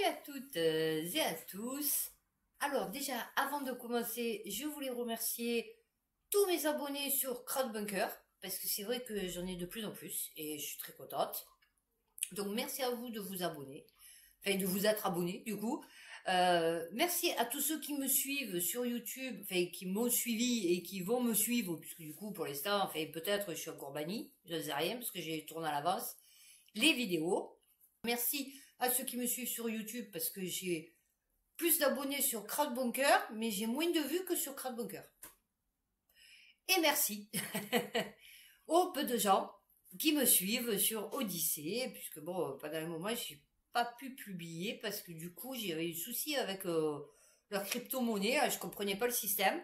Salut à toutes et à tous. Alors déjà, avant de commencer, je voulais remercier tous mes abonnés sur Crowdbunker, parce que c'est vrai que j'en ai de plus en plus, et je suis très contente. Donc merci à vous de vous abonner, enfin de vous être abonnés du coup. Merci à tous ceux qui me suivent sur YouTube, enfin qui m'ont suivi et qui vont me suivre, puisque du coup pour l'instant, enfin peut-être je suis encore bannie, je ne sais rien, parce que j'ai tourné à l'avance les vidéos. Merci à ceux qui me suivent sur YouTube parce que j'ai plus d'abonnés sur Crowdbunker, mais j'ai moins de vues que sur Crowdbunker. Et merci aux peu de gens qui me suivent sur Odyssée, puisque bon, pendant un moment, j'ai pas pu publier parce que du coup, j'avais eu souci avec leur crypto-monnaie, je comprenais pas le système.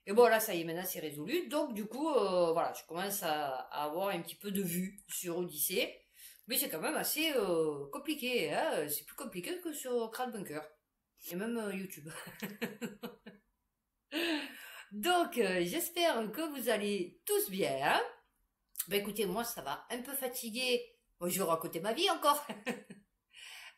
Et bon, là, ça y est, maintenant, c'est résolu. Donc, du coup, voilà, je commence à avoir un petit peu de vues sur Odyssée. Mais c'est quand même assez compliqué, hein, c'est plus compliqué que sur Crowdbunker. Et même YouTube. Donc, j'espère que vous allez tous bien. Hein. Ben écoutez, moi ça va, un peu fatigué. Bon, je vais raconter ma vie encore.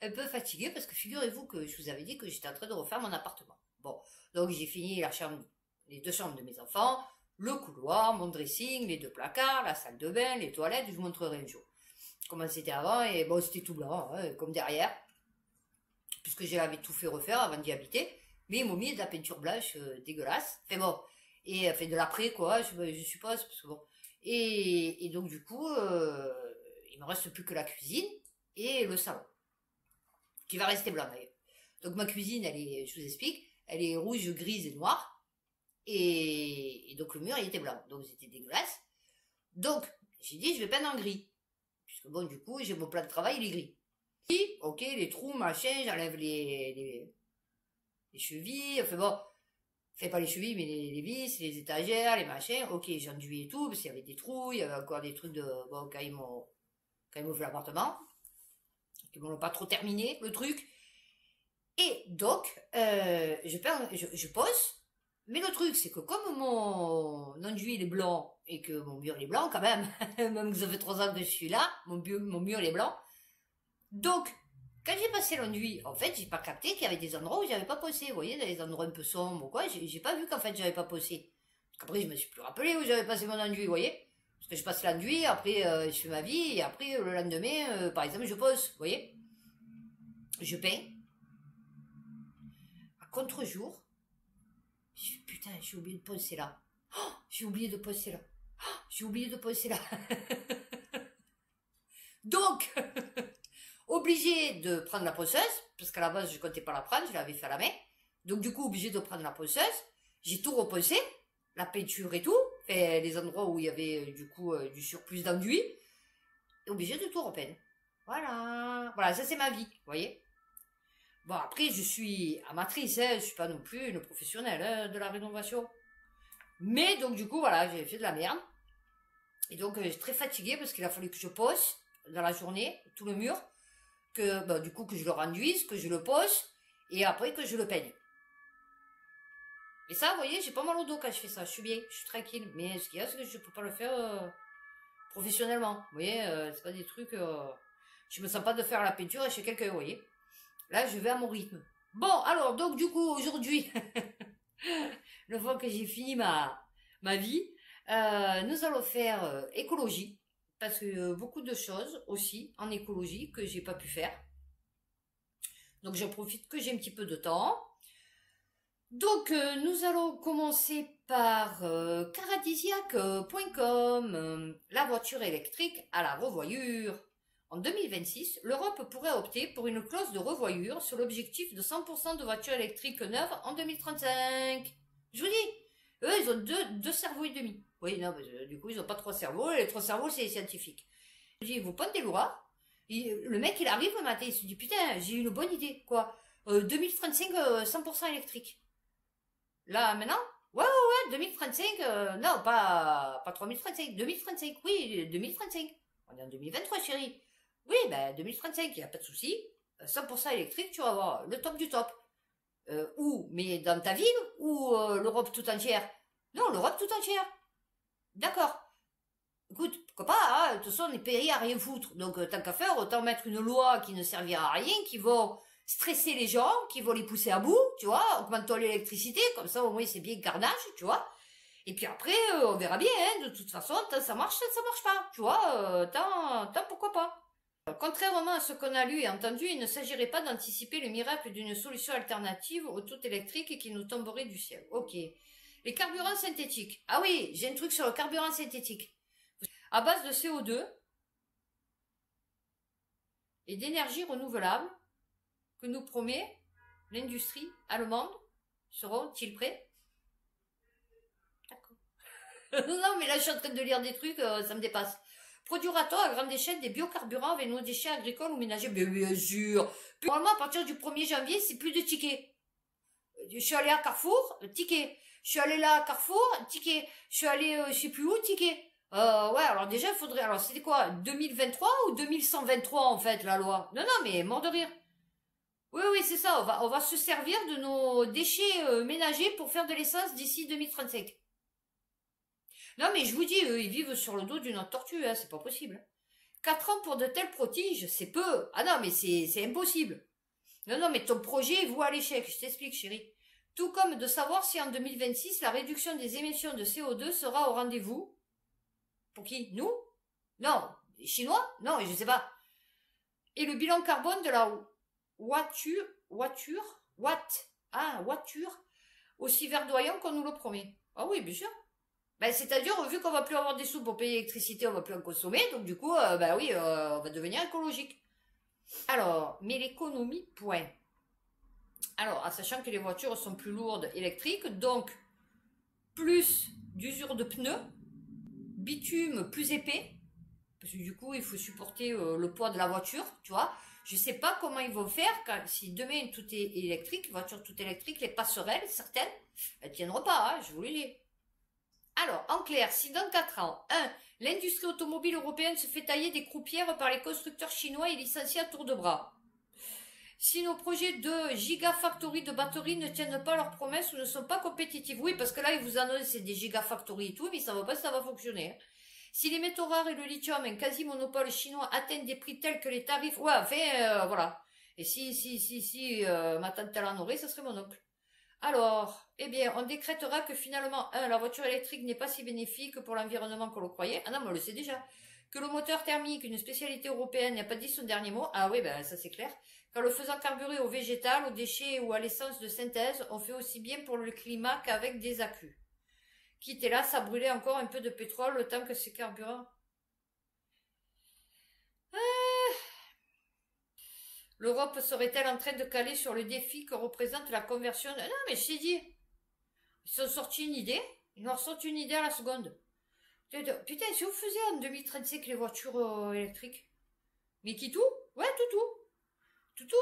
Un peu fatigué parce que figurez-vous que je vous avais dit que j'étais en train de refaire mon appartement. Bon, donc j'ai fini la chambre, les deux chambres de mes enfants, le couloir, mon dressing, les deux placards, la salle de bain, les toilettes, je vous montrerai un jour comment c'était avant, et bon, c'était tout blanc, hein, comme derrière, puisque j'avais tout fait refaire avant d'y habiter, mais ils m'ont mis de la peinture blanche dégueulasse, enfin bon, et fait de l'après, quoi, je suppose, parce que bon, et donc du coup, il me reste plus que la cuisine et le salon, qui va rester blanc d'ailleurs. Donc ma cuisine, elle est, je vous explique, elle est rouge, grise et noire, et donc le mur, il était blanc, donc c'était dégueulasse. Donc, j'ai dit, je vais peindre en gris. Puisque bon, du coup, j'ai mon plan de travail, il est gris. Puis, ok, les trous, machin, j'enlève les chevilles, enfin bon, enfin pas les chevilles, mais les vis, les étagères, les machins, ok, j'enduis et tout, parce qu'il y avait des trous, il y avait encore des trucs de, bon, quand ils m'ont fait l'appartement, qu'ils m'ont pas trop terminé, le truc. Et donc, je pose, mais le truc, c'est que comme mon enduit il est blanc, et que mon mur il est blanc quand même, même que ça fait 3 ans que je suis là, mon mur il est blanc. Donc, quand j'ai passé l'enduit, en fait, j'ai pas capté qu'il y avait des endroits où j'avais pas posé. Vous voyez, dans les endroits un peu sombres ou quoi, j'ai pas vu qu'en fait j'avais pas posé. Après, je me suis plus rappelé où j'avais passé mon enduit, vous voyez. Parce que je passe l'enduit, après je fais ma vie, et après le lendemain, par exemple, je pose, vous voyez. Je peins. À contre-jour, je fais, putain, j'ai oublié de poser là. Oh, j'ai oublié de poser là. Oh, j'ai oublié de poser là. Donc, obligé de prendre la poseuse, parce qu'à la base, je comptais pas la prendre, je l'avais fait à la main. Donc, du coup, obligé de prendre la poseuse. J'ai tout reposé, la peinture et tout, fait les endroits où il y avait, du coup, du surplus d'enduit. Et obligé de tout repeindre. Voilà. Voilà, ça c'est ma vie, vous voyez. Bon, après, je suis amatrice, hein, je suis pas non plus une professionnelle hein, de la rénovation. Mais, donc, du coup, voilà, j'ai fait de la merde. Et donc, je suis très fatiguée parce qu'il a fallu que je pose dans la journée, tout le mur, que, bah, du coup, que je le renduise, que je le pose, et après que je le peigne. Et ça, vous voyez, j'ai pas mal au dos quand je fais ça, je suis bien, je suis tranquille. Mais ce qu'il y a, c'est que je peux pas le faire professionnellement. Vous voyez, c'est pas des trucs... je me sens pas de faire la peinture chez quelqu'un, vous voyez. Là, je vais à mon rythme. Bon, alors, donc, du coup, aujourd'hui, le fois que j'ai fini ma vie, nous allons faire écologie. Parce que beaucoup de choses aussi en écologie que j'ai pas pu faire. Donc, j'en profite que j'ai un petit peu de temps. Donc, nous allons commencer par caradisiaque.com, la voiture électrique à la revoyure. En 2026, l'Europe pourrait opter pour une clause de revoyure sur l'objectif de 100% de voitures électriques neuves en 2035. Je vous dis, eux, ils ont deux cerveaux et demi. Oui, non, du coup, ils n'ont pas 3 cerveaux, et les 3 cerveaux, c'est les scientifiques. Je dis, vous prenez des lois, le mec, il arrive le matin, il se dit, putain, j'ai une bonne idée, quoi. 2035, 100% électrique. Là, maintenant, ouais, 2035, non, pas 3035, 2035, oui, 2035. On est en 2023, chérie. Oui, ben, 2035, il n'y a pas de souci. 100% électrique, tu vas voir le top du top. Où? Mais dans ta ville ou l'Europe tout entière? Non, l'Europe tout entière. D'accord. Écoute, pourquoi pas, hein, de toute façon, on est payé à rien foutre. Donc, tant qu'à faire, autant mettre une loi qui ne servira à rien, qui va stresser les gens, qui vont les pousser à bout, tu vois, augmentons l'électricité, comme ça au moins c'est bien carnage, tu vois. Et puis après, on verra bien, hein, de toute façon, tant ça marche pas, tu vois, tant pourquoi pas. Contrairement à ce qu'on a lu et entendu, il ne s'agirait pas d'anticiper le miracle d'une solution alternative au tout électrique qui nous tomberait du ciel. Ok. Les carburants synthétiques. Ah oui, j'ai un truc sur le carburant synthétique. À base de CO2 et d'énergie renouvelable que nous promet l'industrie allemande. Seront-ils prêts? D'accord. Non, mais là, je suis en train de lire des trucs, ça me dépasse. Produira-t-on à grande échelle des biocarburants avec nos déchets agricoles ou ménagers? Bien sûr. Normalement, à partir du 1er janvier, c'est plus de tickets. Je suis allé à Carrefour, ticket. Je suis allé là à Carrefour, ticket. Je suis allé, je sais plus où, ticket. Ouais, alors déjà, il faudrait... Alors, c'était quoi 2023 ou 2123, en fait, la loi? Non, non, mais mort de rire. Oui, oui, c'est ça. On va se servir de nos déchets ménagers pour faire de l'essence d'ici 2035. Non, mais je vous dis, eux, ils vivent sur le dos d'une autre tortue, hein, c'est pas possible. 4 ans pour de tels prodiges, c'est peu. Ah non, mais c'est impossible. Non, non, mais ton projet est voué à l'échec, je t'explique, chérie. Tout comme de savoir si en 2026, la réduction des émissions de CO2 sera au rendez-vous. Pour qui? Nous? Non. Les Chinois? Non, je sais pas. Et le bilan carbone de la voiture, aussi verdoyant qu'on nous le promet. Ah oui, bien sûr. Ben, c'est-à-dire, vu qu'on va plus avoir des sous pour payer l'électricité, on va plus en consommer, donc du coup, ben oui, on va devenir écologique. Alors, mais l'économie, point. Alors, en sachant que les voitures sont plus lourdes électriques, donc plus d'usure de pneus, bitume plus épais, parce que du coup, il faut supporter le poids de la voiture, tu vois. Je sais pas comment ils vont faire si demain tout est électrique, voiture tout électrique, les passerelles, certaines, elles tiendront pas, hein, je vous le dis. Alors, en clair, si dans 4 ans, 1. L'industrie automobile européenne se fait tailler des croupières par les constructeurs chinois et licenciés à tour de bras. Si nos projets de gigafactory de batteries ne tiennent pas leurs promesses ou ne sont pas compétitifs. Oui, parce que là, ils vous annoncent des gigafactories et tout, mais ça ne va pas si ça va fonctionner. Si les métaux rares et le lithium, un quasi-monopole chinois, atteignent des prix tels que les tarifs... Ouais, enfin, voilà. Et si, ma tante elle en aurait, ça serait mon oncle. Alors, eh bien, on décrétera que finalement, 1. La voiture électrique n'est pas si bénéfique pour l'environnement qu'on le croyait. Ah non, mais on le sait déjà. Que le moteur thermique, une spécialité européenne, n'a pas dit son dernier mot. Ah oui, ben ça c'est clair. Qu'en le faisant carburer au végétal, aux déchets ou à l'essence de synthèse, on fait aussi bien pour le climat qu'avec des accus. Quitte hélas à brûler encore un peu de pétrole le temps que ces carburants... L'Europe serait-elle en train de caler sur le défi que représente la conversion... Non, mais je t'ai dit. Ils sont sortis une idée. Ils nous ressortent une idée à la seconde. Putain, si vous faisiez en 2035 les voitures électriques. Mais qui tout? Ouais, tout. Toutou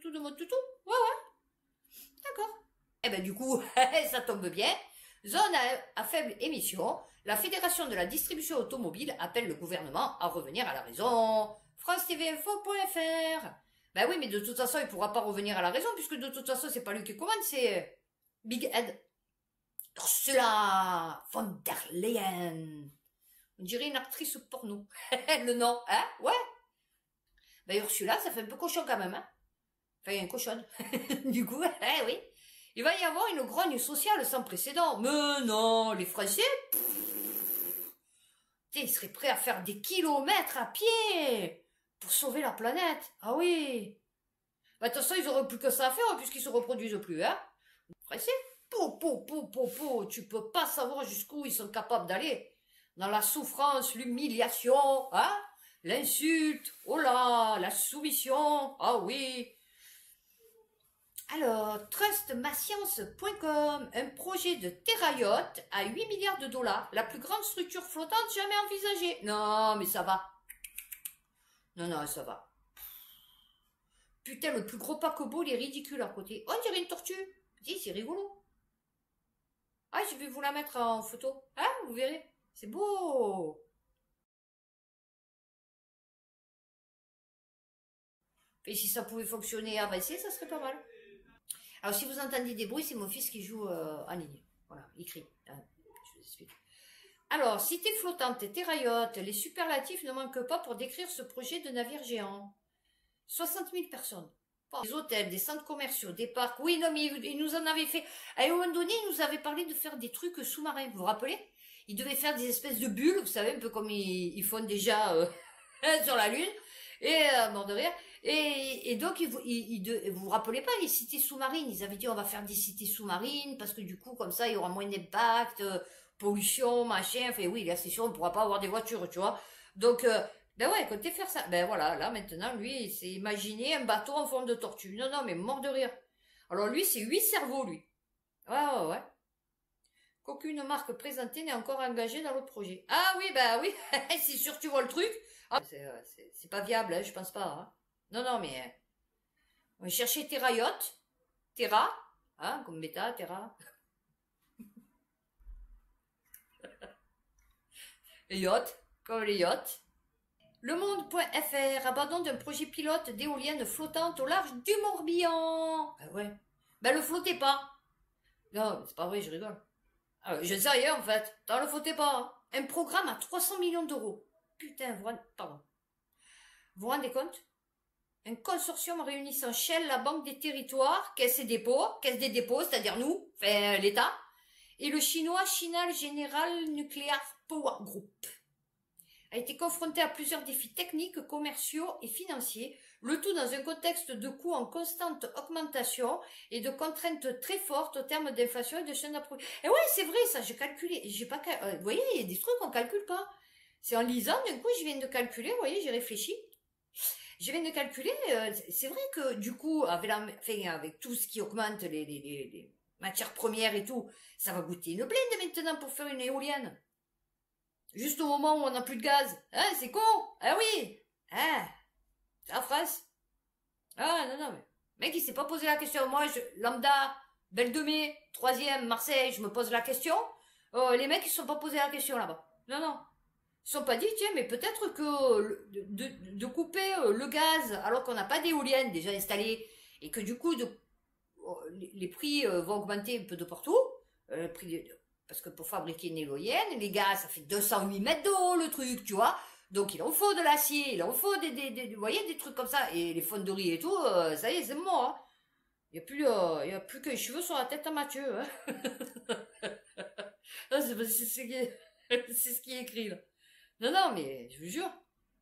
de mode toutou. Ouais, ouais. D'accord. Eh ben, du coup, ça tombe bien. Zone à faible émission. La Fédération de la distribution automobile appelle le gouvernement à revenir à la raison. France-TV-info.fr. Ben oui, mais de toute façon, il pourra pas revenir à la raison, puisque de toute façon, c'est pas lui qui commande, c'est Big Ed. Ursula von der Leyen. On dirait une actrice porno. Le nom, hein? Ouais. Ben Ursula, ça fait un peu cochon quand même, hein? Enfin, une cochonne. Du coup, oui. Il va y avoir une grogne sociale sans précédent. Mais non, les Français, ils seraient prêts à faire des kilomètres à pied pour sauver la planète. Ah oui. Bah, de toute façon, ils auraient plus que ça à faire puisqu'ils se reproduisent plus, hein? Les Français, tu peux pas savoir jusqu'où ils sont capables d'aller. Dans la souffrance, l'humiliation, hein? L'insulte, oh là, la soumission, ah oui. Alors, trustmascience.com, un projet de terrayote à 8 milliards de dollars, la plus grande structure flottante jamais envisagée. Non, mais ça va. Non, ça va. Putain, le plus gros paquebot, il est ridicule à côté. On dirait une tortue. Si, c'est rigolo. Ah, je vais vous la mettre en photo. Hein, vous verrez. C'est beau. Et si ça pouvait fonctionner à avancer, ça serait pas mal. Alors, si vous entendez des bruits, c'est mon fils qui joue en ligne. Voilà, il crie. Hein, je vous explique. Alors, cité flottante et terrayote, les superlatifs ne manquent pas pour décrire ce projet de navire géant. 60 000 personnes. Des hôtels, des centres commerciaux, des parcs. Oui, non, mais ils nous en avaient fait. À un moment donné, ils nous avaient parlé de faire des trucs sous-marins. Vous vous rappelez? Ils devaient faire des espèces de bulles, vous savez, un peu comme ils font déjà sur la Lune. Et mort de rire. Et donc, vous vous rappelez pas les cités sous-marines? Ils avaient dit on va faire des cités sous-marines parce que du coup, comme ça, il y aura moins d'impact, pollution, machin. Enfin oui, là, c'est sûr, on pourra pas avoir des voitures, tu vois. Donc, ben ouais, comptez faire ça. Ben voilà, là, maintenant, lui, il s'est imaginé un bateau en forme de tortue. Non, non, mais mort de rire. Alors lui, c'est 8 cerveaux, lui. Ouais, ouais, ouais. Qu'aucune marque présentée n'est encore engagée dans le projet. Ah oui, bah oui, c'est sûr, tu vois le truc. Ah, c'est pas viable, hein, je pense pas. Hein. Non, non, mais on va chercher Terra Yacht. Terra, hein, comme bêta, Terra. Et yacht, comme les yachts. Lemonde.fr, abandon d'un projet pilote d'éolienne flottante au large du Morbihan. Ah ouais. Ben le flottez pas. Non, c'est pas vrai, je rigole. Ah, je ne sais rien en fait. T'en le flottez pas. Hein. Un programme à 300 millions d'euros. Putain, pardon. Vous vous rendez compte? Un consortium réunissant Shell, la Banque des Territoires, Caisse des dépôts, c'est-à-dire nous, enfin l'État, et le chinois China General Nuclear Power Group, a été confronté à plusieurs défis techniques, commerciaux et financiers, le tout dans un contexte de coûts en constante augmentation et de contraintes très fortes au terme d'inflation et de chaînes d'approvisionnement. Et ouais, c'est vrai, ça, j'ai calculé. J'ai pas, vous voyez, il y a des trucs qu'on calcule pas. C'est en lisant, d'un coup, je viens de calculer, vous voyez, j'ai réfléchi. Je viens de calculer, c'est vrai que du coup, avec tout ce qui augmente les matières premières et tout, ça va goûter une blinde maintenant pour faire une éolienne. Juste au moment où on n'a plus de gaz. Hein, c'est con. Ah oui. Hein, c'est la France. Ah non, non, mais mec, il s'est pas posé la question. Moi, lambda, Belle de Mai, 3e, Marseille, je me pose la question. Les mecs, ils se sont pas posé la question là-bas. Non, non. Ils se sont pas dit, tiens, mais peut-être que de couper le gaz alors qu'on n'a pas d'éoliennes déjà installées et que du coup, les prix vont augmenter un peu de partout. Le prix parce que pour fabriquer une éolienne, les gaz, ça fait 208 mètres d'eau le truc, tu vois. Donc il en faut de l'acier, il en faut vous voyez, des trucs comme ça. Et les fonderies et tout, ça y est, c'est mort. Hein. Il n'y a plus que les cheveux sur la tête à Mathieu. Hein. c'est ce qui est écrit là. Non, non, mais je vous jure.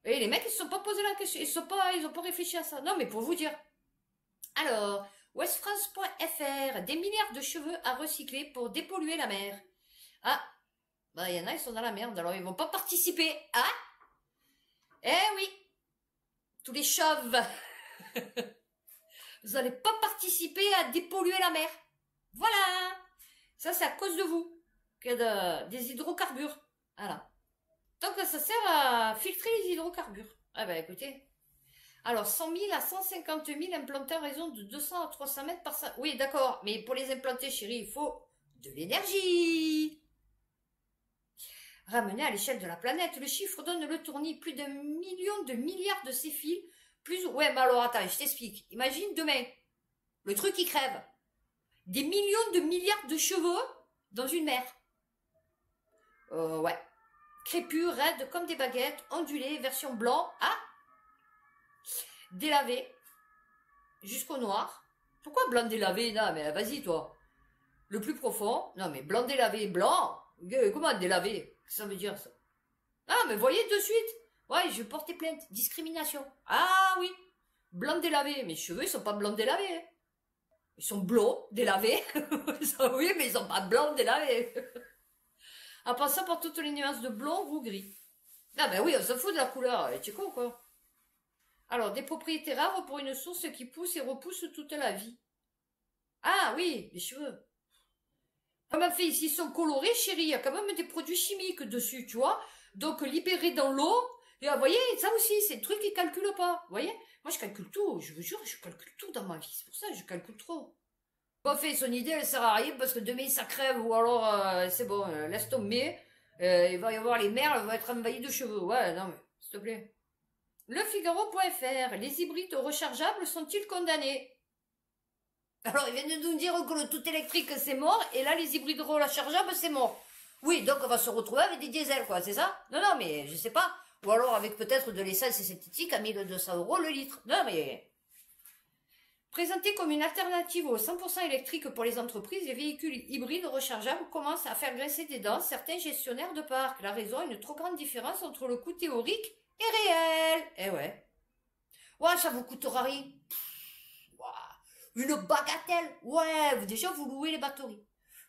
Et les mecs, ils se sont pas posé la question, ils ont pas réfléchi à ça. Non, mais pour vous dire. Alors, westfrance.fr, des milliards de cheveux à recycler pour dépolluer la mer. Ah, bah il y en a, ils sont dans la merde, alors ils vont pas participer. Ah, eh oui, tous les chauves. Vous n'allez pas participer à dépolluer la mer. Voilà. Ça, c'est à cause de vous qu'il y a des hydrocarbures. Voilà. Donc, ça sert à filtrer les hydrocarbures. Ah ben, écoutez. Alors, 100 000 à 150 000 implantés en raison de 200 à 300 mètres par... Oui, d'accord. Mais pour les implanter, chérie, il faut de l'énergie. Ramené à l'échelle de la planète, le chiffre donne le tournis. Plus d'1 million de milliards de ces fils. Plus... Ouais, mais alors, attends, je t'explique. Imagine demain, le truc qui crève. Des millions de milliards de cheveux dans une mer. Ouais. Crépus, raides comme des baguettes, ondulés, version blanc. Ah, délavé jusqu'au noir. Pourquoi blanc délavé? Non, mais vas-y, toi. Le plus profond. Non, mais blanc délavé, blanc. Comment délavé? Ça veut dire ça? Ah, mais voyez de suite. Ouais, je vais porter plainte. Discrimination. Ah oui. Blanc délavé. Mes cheveux, ils sont pas blancs délavés. Hein. Ils sont blonds délavés. Oui, mais ils sont pas blancs délavés. En passant par toutes les nuances de blond, roux, gris. Ah ben oui, on s'en fout de la couleur. Tu es con, quoi. Alors, des propriétés rares pour une source qui pousse et repousse toute la vie. Ah oui, les cheveux. Comme ma fille, s'ils sont colorés, chérie, il y a quand même des produits chimiques dessus, tu vois. Donc, libérés dans l'eau. Et vous voyez, ça aussi, c'est le truc qu'ils ne calculent pas. Vous voyez? Moi, je calcule tout. Je vous jure, je calcule tout dans ma vie. C'est pour ça que je calcule trop. Bon, fait, son idée, elle sert à rien parce que demain, ça crève ou alors, c'est bon, laisse tomber. Il va y avoir les mers, elles vont être envahies de cheveux. Ouais, non, mais, s'il te plaît. Lefigaro.fr, les hybrides rechargeables sont-ils condamnés? Alors, ils viennent de nous dire que le tout électrique, c'est mort, et là, les hybrides rechargeables, c'est mort. Oui, donc on va se retrouver avec des diesels, quoi, c'est ça? Non, non, mais je sais pas. Ou alors avec peut-être de l'essence synthétique à 1 200 € le litre. Non mais... Présenté comme une alternative au 100% électrique pour les entreprises, les véhicules hybrides rechargeables commencent à faire grincer des dents certains gestionnaires de parcs. La raison, une trop grande différence entre le coût théorique et réel. Eh ouais. Ouais, ça vous coûtera rien. Une bagatelle. Ouais, déjà vous louez les batteries.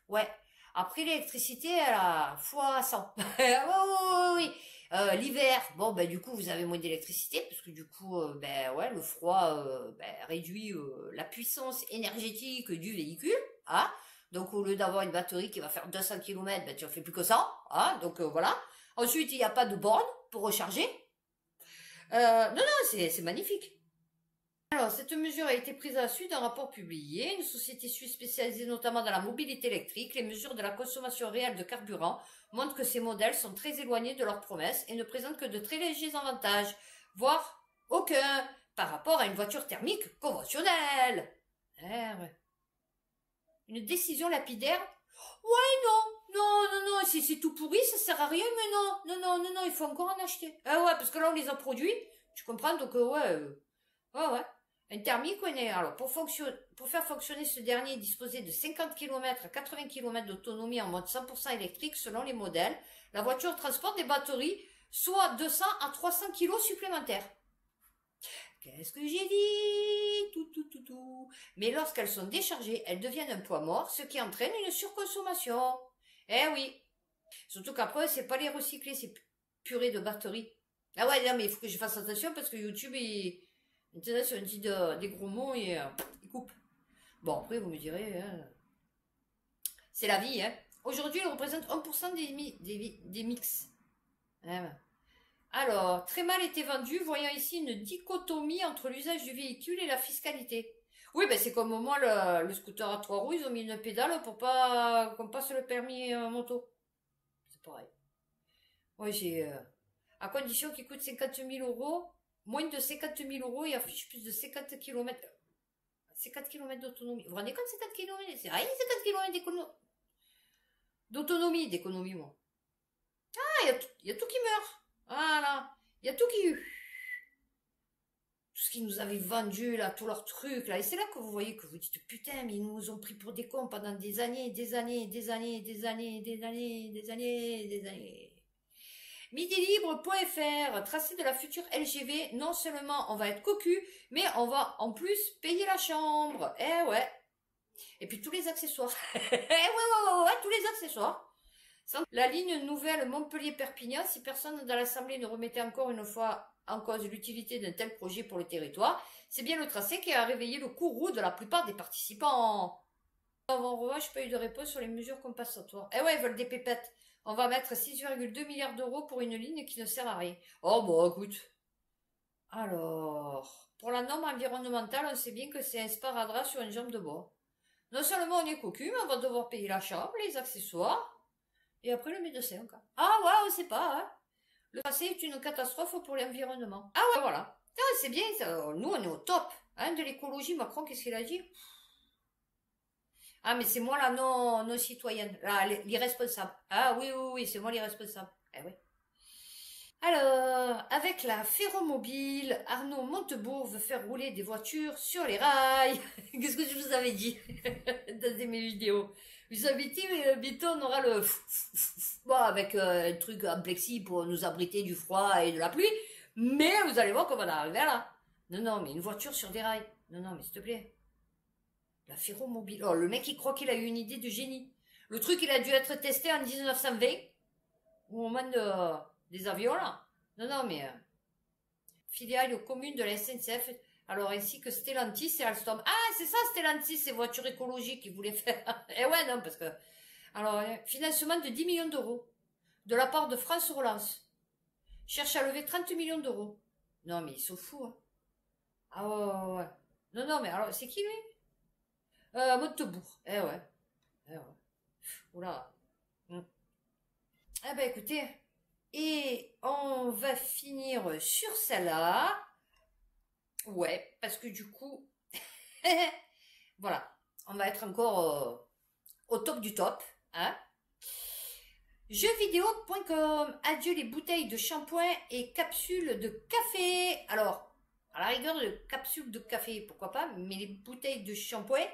Ouais. Après l'électricité, elle a fois 100. Oui, oui, oui. L'hiver, bon ben du coup vous avez moins d'électricité parce que du coup ben ouais le froid réduit la puissance énergétique du véhicule, hein. Donc au lieu d'avoir une batterie qui va faire 200 km, ben tu en fais plus que ça, hein. Donc voilà. Ensuite il n'y a pas de borne pour recharger. Non non c'est magnifique. Alors, cette mesure a été prise à la suite d'un rapport publié. Une société suisse spécialisée notamment dans la mobilité électrique, les mesures de la consommation réelle de carburant montrent que ces modèles sont très éloignés de leurs promesses et ne présentent que de très légers avantages, voire aucun, par rapport à une voiture thermique conventionnelle. Eh ouais. Une décision lapidaire? Ouais, non, non, non, non, c'est tout pourri, ça sert à rien, mais non, non, non, non, non, il faut encore en acheter. Ah ouais, parce que là, on les a produits, tu comprends, donc ouais, ouais. Un thermique, alors pour faire fonctionner ce dernier, disposer de 50 km à 80 km d'autonomie en mode 100% électrique selon les modèles. La voiture transporte des batteries, soit 200 à 300 kg supplémentaires. Qu'est-ce que j'ai dit? Tout. Mais lorsqu'elles sont déchargées, elles deviennent un poids mort, ce qui entraîne une surconsommation. Eh oui. Surtout qu'après, c'est pas les recycler, ces purées de batteries. Ah ouais, non, mais il faut que je fasse attention parce que YouTube, maintenant, si on dit des gros mots, il coupe. Bon, après, vous me direz, hein, c'est la vie, hein. Aujourd'hui, il représente 1% des mix. Hein. Alors, très mal été vendu, voyant ici une dichotomie entre l'usage du véhicule et la fiscalité. Oui, ben c'est comme moi, le scooter à 3 roues, ils ont mis une pédale pour pas qu'on passe le permis moto. C'est pareil. Moi, j'ai... à condition qu'il coûte 50 000 €, moins de 50 000 € et affiche plus de 50 km. 50 km d'autonomie. Vous vous rendez compte, 50 km? C'est rien, 50 km d'autonomie, d'économie, moi. Ah, il y a tout qui meurt. Voilà. Il y a tout qui... Tout ce qu'ils nous avaient vendu, là, tous leurs trucs, là. Et c'est là que vous voyez que vous dites, putain, mais ils nous ont pris pour des cons pendant des années, des années, des années, des années, des années, des années, des années. Midilibre.fr, tracé de la future LGV, non seulement on va être cocu, mais on va en plus payer la chambre. Eh ouais. Et puis tous les accessoires. Ouais, tous les accessoires. La ligne nouvelle Montpellier-Perpignan, si personne dans l'Assemblée ne remettait encore une fois en cause l'utilité d'un tel projet pour le territoire, c'est bien le tracé qui a réveillé le courroux de la plupart des participants. En revanche, pas eu de réponse sur les mesures compensatoires. Eh ouais, ils veulent des pépettes. On va mettre 6,2 milliards d'euros pour une ligne qui ne sert à rien. Oh bon, écoute. Alors, pour la norme environnementale, on sait bien que c'est un sparadrap sur une jambe de bois. Non seulement on est cocu, mais on va devoir payer la chambre, les accessoires, et après le médecin encore. Ah ouais, on sait pas, hein. Le passé est une catastrophe pour l'environnement. Ah ouais, voilà. Ah, c'est bien, ça. Nous on est au top. Hein, de l'écologie, Macron, qu'est-ce qu'il a dit? Ah, mais c'est moi la non citoyenne, l'irresponsable. Ah oui, c'est moi l'irresponsable. Eh oui. Alors, avec la ferromobile, Arnaud Montebourg veut faire rouler des voitures sur les rails. Qu'est-ce que je vous avais dit dans mes vidéos? Vous avez dit, bientôt on aura le... Bon, avec un truc en plexi pour nous abriter du froid et de la pluie. Mais vous allez voir comment on va arriver là. Non, mais une voiture sur des rails. Non, mais s'il te plaît. La ferromobile. Oh, le mec, il croit qu'il a eu une idée de génie. Le truc, il a dû être testé en 1920. Au moment des avions, là. Non, mais... filiale aux communes de la SNCF. Alors, ainsi que Stellantis et Alstom. Ah, c'est ça, Stellantis, ces voitures écologiques qu'ils voulaient faire. Eh ouais, non, parce que... Alors, financement de 10 millions d'euros. De la part de France Relance. Cherche à lever 30 millions d'euros. Non, mais ils sont fous, hein. Ah ouais. Non, mais alors, c'est qui, lui? Montebourg. Eh ouais. Oula. Ah ben écoutez, et on va finir sur celle-là. Ouais, parce que du coup, voilà, on va être encore au top du top, hein. Jeuxvideo.com. Adieu les bouteilles de shampoing et capsules de café. Alors, à la rigueur, de capsules de café, pourquoi pas, mais les bouteilles de shampoing,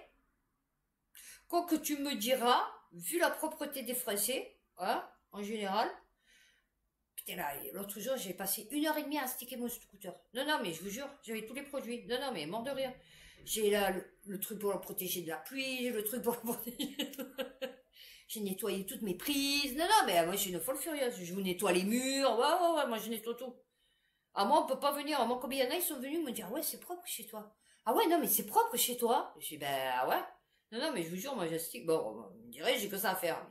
quoi que tu me diras, vu la propreté des Français, hein, en général. Putain là, l'autre jour, j'ai passé 1h30 à sticker mon scooter. Non, non, mais je vous jure, j'avais tous les produits. Non, non, mais mort de rire. J'ai là le truc pour le protéger de la pluie, j'ai le truc pour le protéger... J'ai nettoyé toutes mes prises. Non, non, mais moi, je suis une folle furieuse. Je vous nettoie les murs. Ouais, ouais, ouais, moi, je nettoie tout. Ah, moi, on peut pas venir. Moi, combien il y en a, ils sont venus me dire, ah ouais, c'est propre chez toi. Ah ouais, non, mais c'est propre chez toi. Je dis, ben, ah ouais. Non, non, mais je vous jure, moi, j'astique. Bon, on me dirait, j'ai que ça à faire.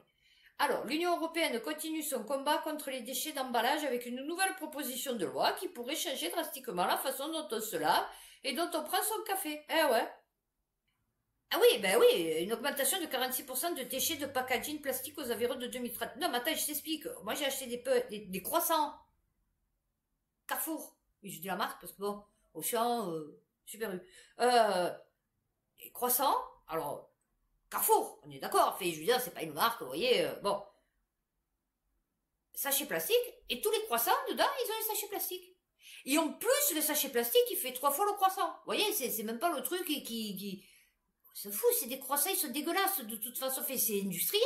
Alors, l'Union européenne continue son combat contre les déchets d'emballage avec une nouvelle proposition de loi qui pourrait changer drastiquement la façon dont on se lave et dont on prend son café. Eh ouais. Ah oui, ben oui, une augmentation de 46% de déchets de packaging plastique aux environs de 2030. Non, mais attends, je t'explique. Moi, j'ai acheté des croissants. Carrefour. Oui, je dis la marque parce que bon, Auchan, Super U. Les croissants, alors, Carrefour, on est d'accord. Fait, je veux dire, c'est pas une marque, vous voyez, bon. Sachet plastique, et tous les croissants, dedans, ils ont les sachets plastiques. Et en plus, le sachet plastique, il fait 3 fois le croissant. Vous voyez, c'est même pas le truc qui... C'est fou, c'est des croissants, ils sont dégueulasses, de toute façon, c'est industriel.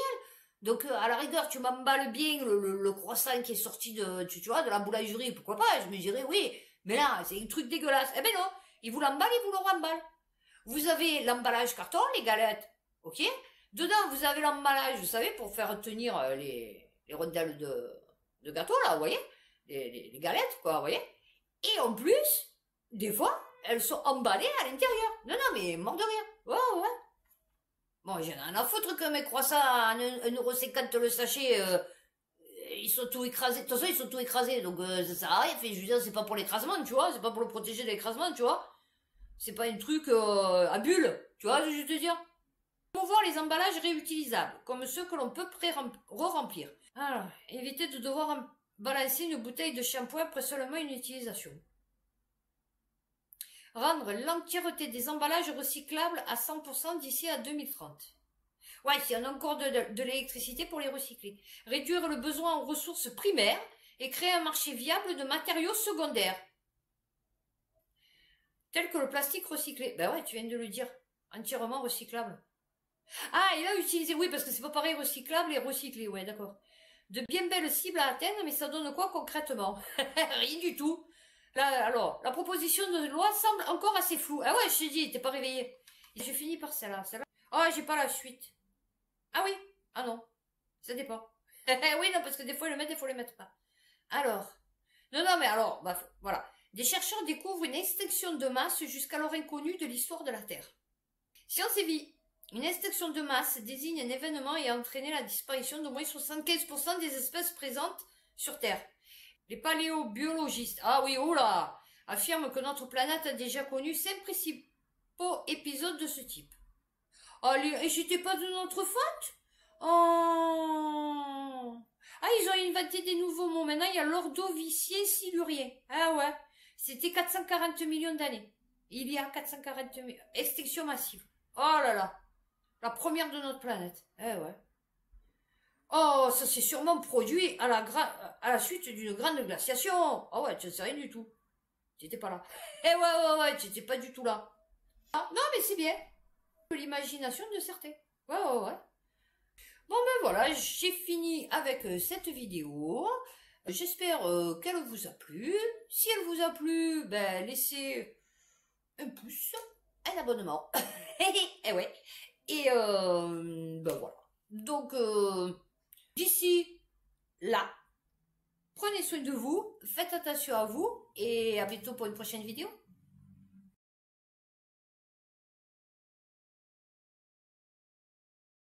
Donc, à la rigueur, tu m'emballes bien le croissant qui est sorti de, tu vois, de la boulangerie, pourquoi pas, je me dirais, oui, mais là, c'est un truc dégueulasse. Eh ben non, ils vous l'emballent, ils vous le remballent. Vous avez l'emballage carton, les galettes, ok. Dedans, vous avez l'emballage, vous savez, pour faire tenir les rondelles de gâteau, là, vous voyez, les galettes, quoi, vous voyez. Et en plus, des fois, elles sont emballées à l'intérieur. Non, non, mais mort de rire. Ouais, ouais. Bon, j'en ai rien à foutre que mes croissants à 1,50€ le sachet, ils sont tout écrasés. De toute façon, ils sont tout écrasés, donc ça sert à rien. Fait, je veux dire, c'est pas pour l'écrasement, tu vois, c'est pas pour le protéger de l'écrasement, tu vois. C'est pas un truc à bulle, tu vois, je veux te dire. Promouvoir les emballages réutilisables, comme ceux que l'on peut re-remplir. Alors, éviter de devoir balancer une bouteille de shampoing après seulement une utilisation. Rendre l'entièreté des emballages recyclables à 100% d'ici à 2030. Ouais, s'il y en a encore de l'électricité pour les recycler. Réduire le besoin en ressources primaires et créer un marché viable de matériaux secondaires. Tels que le plastique recyclé. Ben ouais, tu viens de le dire. Entièrement recyclable. Ah, et là, utiliser, oui, parce que c'est pas pareil, recyclable et recyclé, ouais, d'accord. De bien belles cibles à atteindre, mais ça donne quoi concrètement? Rien du tout. Là, alors, la proposition de loi semble encore assez floue. Ah ouais, je t'ai dit, t'es pas réveillé. Et je finis par celle-là. Oh, j'ai pas la suite. Ah oui. Ah non. Ça dépend. Oui, non, parce que des fois, ils le mettent, des fois, ils le mettent pas. Alors. Non, non, mais alors, bah, voilà. Des chercheurs découvrent une extinction de masse jusqu'alors inconnue de l'histoire de la Terre. Science et vie. Une extinction de masse désigne un événement ayant entraîné la disparition d'au moins 75% des espèces présentes sur Terre. Les paléobiologistes, ah oui, oh là, affirment que notre planète a déjà connu 5 principaux épisodes de ce type. Allez, et c'était pas de notre faute? Oh. Ah, ils ont inventé des nouveaux mots. Maintenant, il y a l'ordovicien silurien. Ah ouais, c'était 440 millions d'années. Il y a 440 millions. Extinction massive. Oh là là. La première de notre planète. Eh ouais. Oh, ça s'est sûrement produit à la suite d'une grande glaciation. Oh ouais, tu ne sais rien du tout. Tu n'étais pas là. Eh ouais, ouais, ouais, tu n'étais pas du tout là. Ah, non, mais c'est bien. L'imagination de certains. Ouais, ouais, ouais. Bon, ben voilà, j'ai fini avec cette vidéo. J'espère qu'elle vous a plu. Si elle vous a plu, ben laissez un pouce, un abonnement. Eh ouais. Et ben voilà. Donc, d'ici là, prenez soin de vous, faites attention à vous, et à bientôt pour une prochaine vidéo.